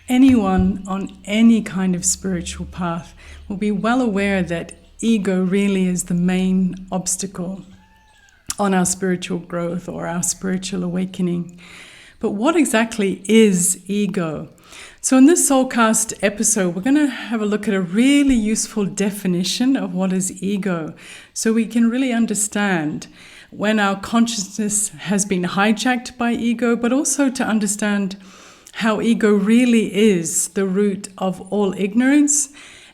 Anyone on any kind of spiritual path will be well aware that ego really is the main obstacle on our spiritual growth or our spiritual awakening. But what exactly is ego? So in this Soulcast episode, we're going to have a look at a really useful definition of what is ego, so we can really understand when our consciousness has been hijacked by ego, but also to understand how ego really is the root of all ignorance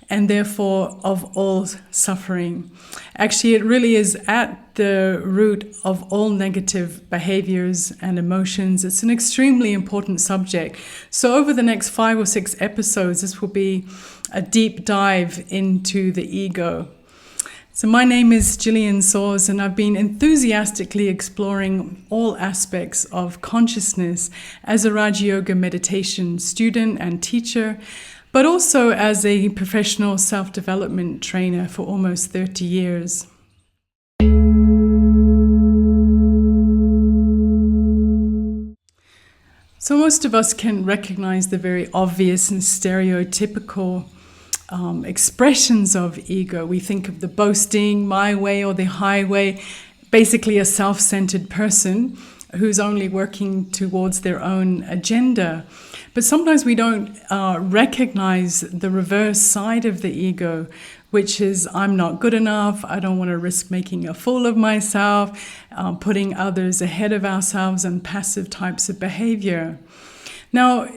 and therefore of all suffering. Actually, it really is at the root of all negative behaviors and emotions. It's an extremely important subject. So over the next 5 or 6 episodes, this will be a deep dive into the ego. So my name is Gillian Soares, and I've been enthusiastically exploring all aspects of consciousness as a Raja Yoga meditation student and teacher, but also as a professional self-development trainer for almost 30 years. So most of us can recognize the very obvious and stereotypical expressions of ego. We think of the boasting, my way or the highway, basically a self-centered person who's only working towards their own agenda. But sometimes we don't recognize the reverse side of the ego, which is I'm not good enough, I don't want to risk making a fool of myself, putting others ahead of ourselves, and passive types of behavior. Now,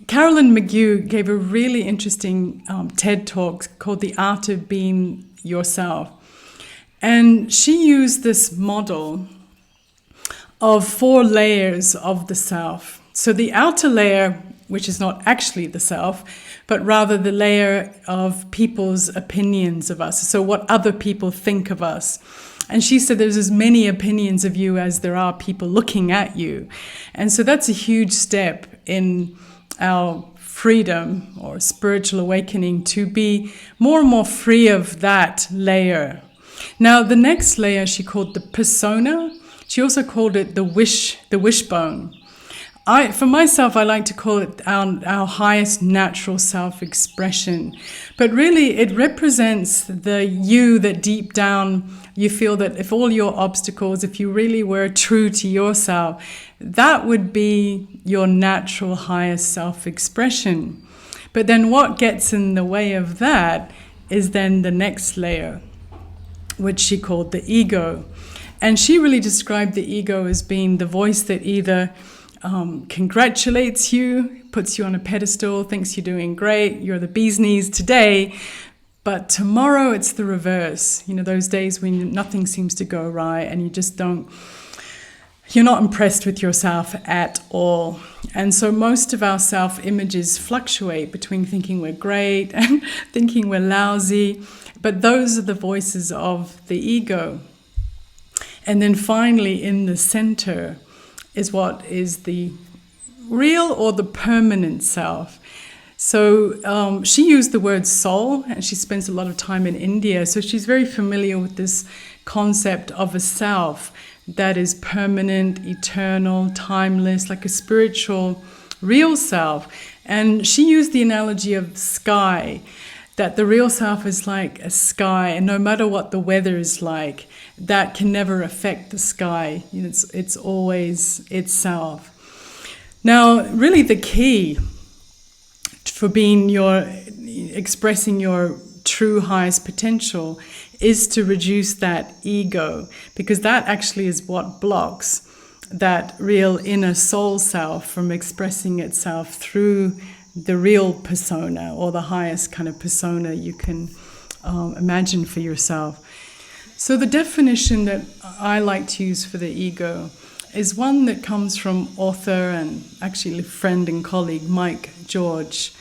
Carolyn McHugh gave a really interesting TED Talk called The Art of Being Yourself. And she used this model of 4 layers of the self. So the outer layer, which is not actually the self, but rather the layer of people's opinions of us. So what other people think of us. And she said there's as many opinions of you as there are people looking at you. And so that's a huge step in our freedom or spiritual awakening, to be more and more free of that layer. Now, the next layer she called the persona. She also called it the wishbone. For myself, I like to call it our highest natural self-expression. But really, it represents the you that deep down you feel that if all your obstacles, if you really were true to yourself, that would be your natural highest self-expression. But then what gets in the way of that is then the next layer, which she called the ego. And she really described the ego as being the voice that either congratulates you, puts you on a pedestal, thinks you're doing great, you're the bee's knees today, but tomorrow it's the reverse. You know, those days when nothing seems to go right and you're not impressed with yourself at all. And so most of our self-images fluctuate between thinking we're great and thinking we're lousy, but those are the voices of the ego. And then finally, in the center is what is the real or the permanent self. So she used the word soul, and she spends a lot of time in India. So she's very familiar with this concept of a self that is permanent, eternal, timeless, like a spiritual, real self. And she used the analogy of sky, that the real self is like a sky, and no matter what the weather is like, that can never affect the sky. You know, it's always itself. Now, really the key for expressing your true highest potential is to reduce that ego, because that actually is what blocks that real inner soul self from expressing itself through the real persona, or the highest kind of persona you can imagine for yourself. So the definition that I like to use for the ego is one that comes from author and actually friend and colleague McHugh.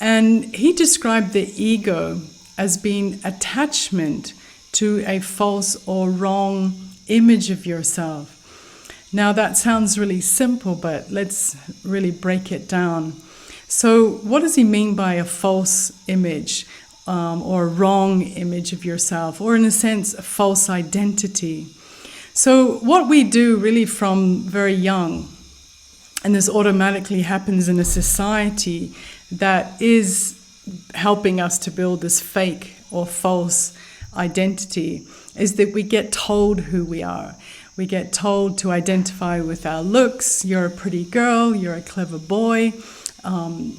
And he described the ego as being attachment to a false or wrong image of yourself. Now that sounds really simple, but let's really break it down. So what does he mean by a false image or a wrong image of yourself, or in a sense, a false identity? So what we do really from very young And this automatically happens in a society that is helping us to build this fake or false identity, is that we get told who we are. We get told to identify with our looks. You're a pretty girl, you're a clever boy,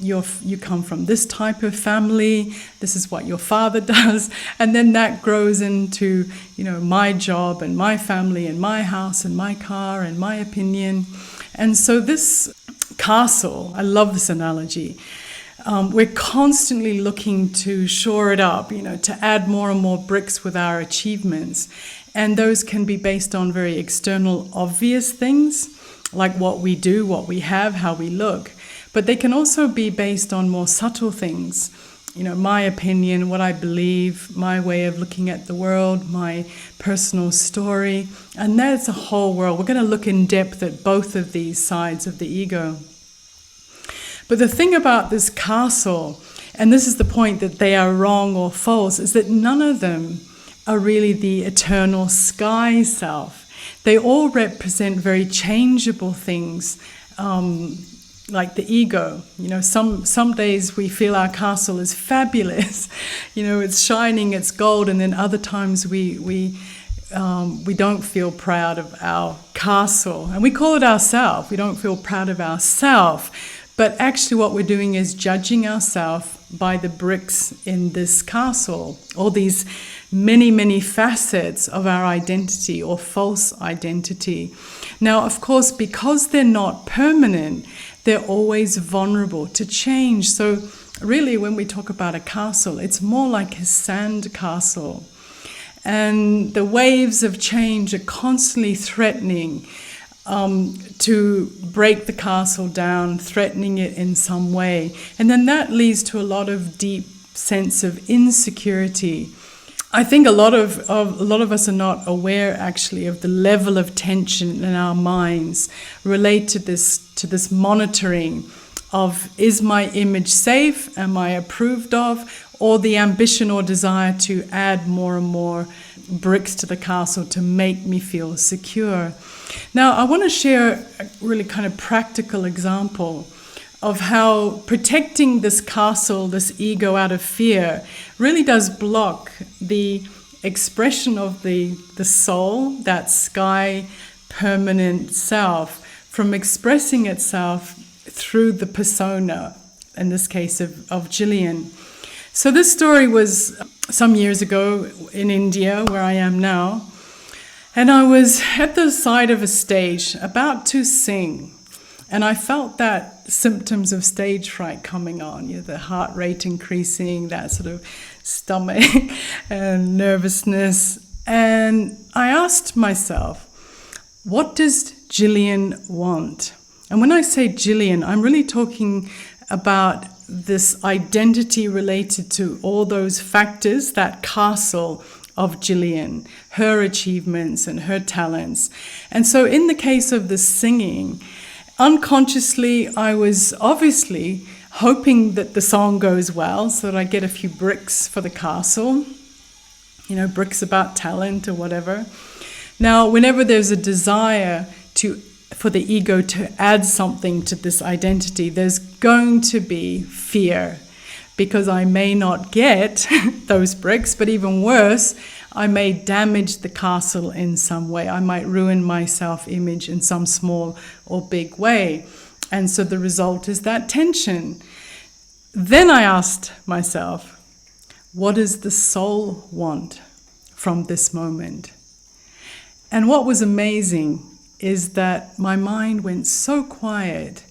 you come from this type of family, this is what your father does. And then that grows into, my job and my family and my house and my car and my opinion. And so this castle, I love this analogy, we're constantly looking to shore it up, to add more and more bricks with our achievements. And those can be based on very external, obvious things, like what we do, what we have, how we look. But they can also be based on more subtle things, my opinion, what I believe, my way of looking at the world, my personal story. And that's a whole world. We're going to look in depth at both of these sides of the ego. But the thing about this castle, and this is the point that they are wrong or false, is that none of them are really the eternal sky self. They all represent very changeable things, like the ego. Some days we feel our castle is fabulous, it's shining, it's gold, and then other times we don't feel proud of our castle, and we call it ourself. We don't feel proud of ourself, but actually what we're doing is judging ourselves by the bricks in this castle, all these many, many facets of our identity or false identity. Now, of course, because they're not permanent, they're always vulnerable to change. So really, when we talk about a castle, it's more like a sand castle. And the waves of change are constantly threatening to break the castle down, threatening it in some way. And then that leads to a lot of deep sense of insecurity. I think a lot of us are not aware actually of the level of tension in our minds related to this monitoring of, is my image safe, am I approved of, or the ambition or desire to add more and more bricks to the castle to make me feel secure. Now I want to share a really kind of practical example of how protecting this castle, this ego out of fear, really does block the expression of the soul, that sky permanent self, from expressing itself through the persona, in this case of Gillian. So this story was some years ago in India, where I am now, and I was at the side of a stage about to sing. And I felt that symptoms of stage fright coming on, the heart rate increasing, that sort of stomach and nervousness. And I asked myself, what does Gillian want? And when I say Gillian, I'm really talking about this identity related to all those factors, that castle of Gillian, her achievements and her talents. And so in the case of the singing, unconsciously, I was obviously hoping that the song goes well so that I get a few bricks for the castle, bricks about talent or whatever. Now, whenever there's a desire for the ego to add something to this identity, there's going to be fear, because I may not get those bricks, but even worse, I may damage the castle in some way. I might ruin my self-image in some small or big way. And so the result is that tension. Then I asked myself, what does the soul want from this moment? And what was amazing is that my mind went so quiet,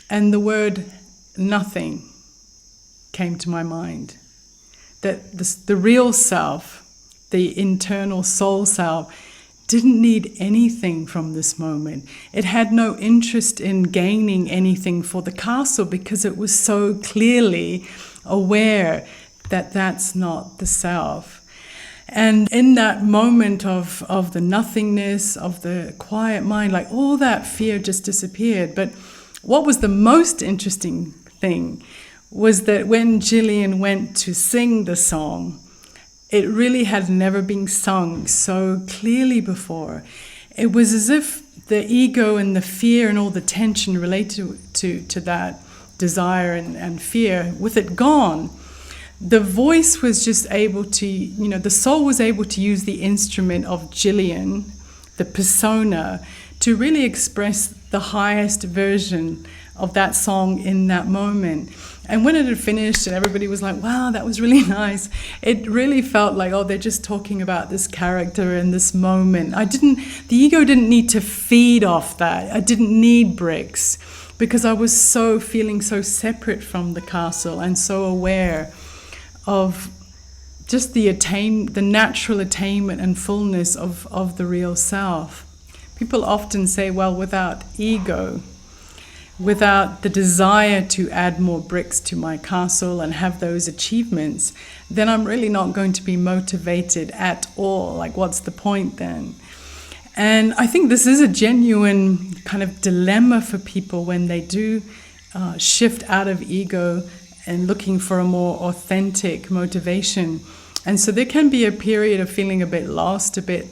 and the word nothing came to my mind. That the real self, the internal soul self, didn't need anything from this moment. It had no interest in gaining anything for the castle, because it was so clearly aware that that's not the self. And in that moment of the nothingness, of the quiet mind, like all that fear just disappeared. But what was the most interesting thing was that when Gillian went to sing the song, it really had never been sung so clearly before. It was as if the ego and the fear and all the tension related to that desire and fear, with it gone, the voice was just able to, the soul was able to use the instrument of Jillian, the persona, to really express the highest version of that song in that moment. And when it had finished and everybody was like, wow, that was really nice, it really felt like, oh, they're just talking about this character in this moment. The ego didn't need to feed off that. I didn't need bricks, because I was feeling so separate from the castle and so aware of just the natural attainment and fullness of the real self. People often say, well, without ego, without the desire to add more bricks to my castle and have those achievements, then I'm really not going to be motivated at all. Like, what's the point then? And I think this is a genuine kind of dilemma for people when they do shift out of ego and looking for a more authentic motivation. And so there can be a period of feeling a bit lost, a bit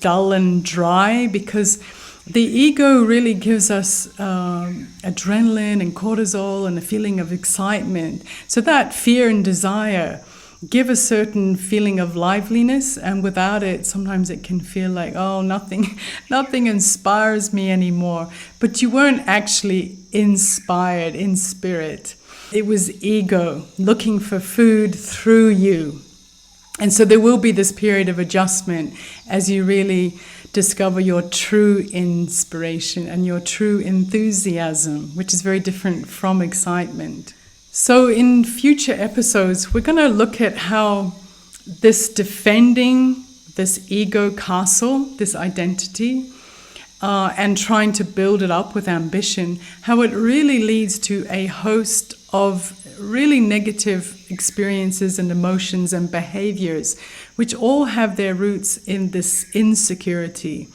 dull and dry, because the ego really gives us adrenaline and cortisol and a feeling of excitement. So that fear and desire give a certain feeling of liveliness, and without it, sometimes it can feel like, oh, nothing inspires me anymore. But you weren't actually inspired in spirit. It was ego looking for food through you. And so there will be this period of adjustment as you really discover your true inspiration and your true enthusiasm, which is very different from excitement. So in future episodes, we're going to look at how this defending this ego castle, this identity, and trying to build it up with ambition, how it really leads to a host of really negative experiences and emotions and behaviors, which all have their roots in this insecurity,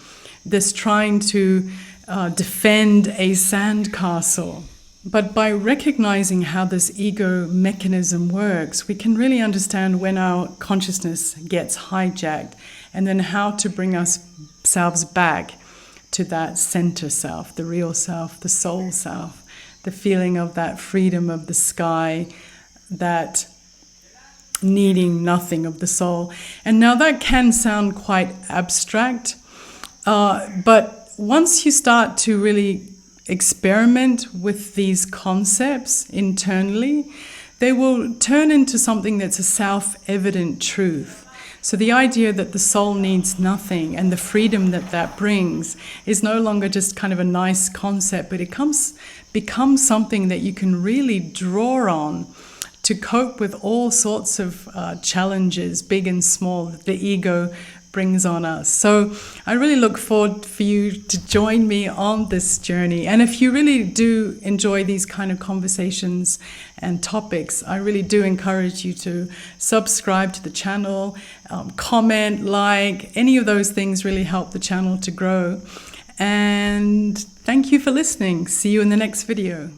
this trying to defend a sandcastle. But by recognizing how this ego mechanism works, we can really understand when our consciousness gets hijacked, and then how to bring ourselves back to that center self, the real self, the soul self, the feeling of that freedom of the sky, that needing nothing of the soul. And now that can sound quite abstract, but once you start to really experiment with these concepts internally, they will turn into something that's a self-evident truth. So the idea that the soul needs nothing and the freedom that that brings is no longer just kind of a nice concept, but it becomes something that you can really draw on to cope with all sorts of challenges, big and small, that the ego brings on us. So I really look forward for you to join me on this journey. And if you really do enjoy these kind of conversations and topics, I really do encourage you to subscribe to the channel, comment, like, any of those things really help the channel to grow. And thank you for listening. See you in the next video.